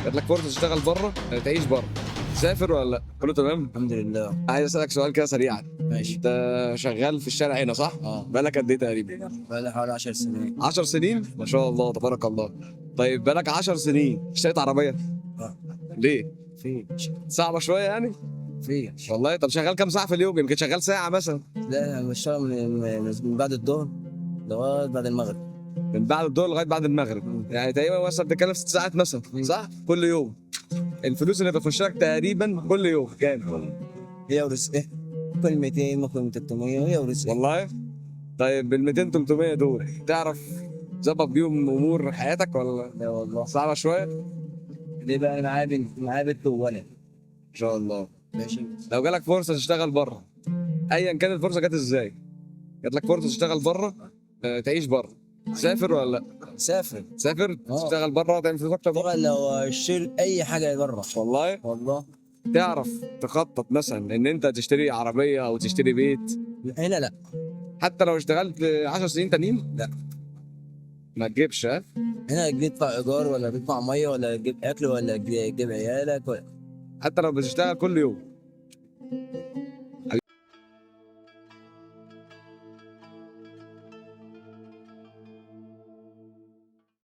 جات لك فرصه تشتغل بره تعيش بره، تسافر ولا لا؟ كله تمام؟ الحمد لله. عايز اسالك سؤال كده سريعا. ماشي. انت شغال في الشارع هنا صح؟ بقالك قد ايه تقريبا؟ بقالي حوالي 10 سنين. 10 سنين؟ ما شاء الله تبارك الله. طيب بقالك 10 سنين اشتريت عربيه؟ آه. ليه؟ في صعبه شويه يعني؟ في والله طب شغال كام ساعه في اليوم؟ يمكن شغال ساعه مثلا. لا، انا بشتغل من بعد الظهر لغايه بعد المغرب. من بعد الظهر لغايه بعد المغرب، يعني تقريبا مثلا بتتكلم في 6 ساعات مثلا صح؟ كل يوم. الفلوس اللي بتخش لك تقريبا كل يوم كام؟ هي ورزقها. ممكن 200 ممكن 300، هي ورزقها. والله. طيب بال 200 300 دول تعرف تظبط بيهم امور حياتك ولا لا والله. صعبه شويه؟ ليه بقى؟ انا معايا بنت وولد. ان شاء الله. ماشي. لو جالك فرصه تشتغل بره، ايا كانت الفرصه جت ازاي، جات لك فرصه تشتغل بره تعيش بره، تسافر ولا لا؟ سافر. تسافر آه. تشتغل بره تعمل فلوس اكتر بره؟ اشتغل لو اشتري اي حاجه بره. والله. والله. تعرف تخطط مثلا ان انت تشتري عربيه او تشتري بيت هنا لا. حتى لو اشتغلت 10 سنين تانيين؟ لا. ما تجيبش ها؟ هنا تجيب تدفع ايجار ولا تدفع ميه ولا تجيب اكل ولا تجيب عيالك ولا. حتى لو بتشتغل كل يوم؟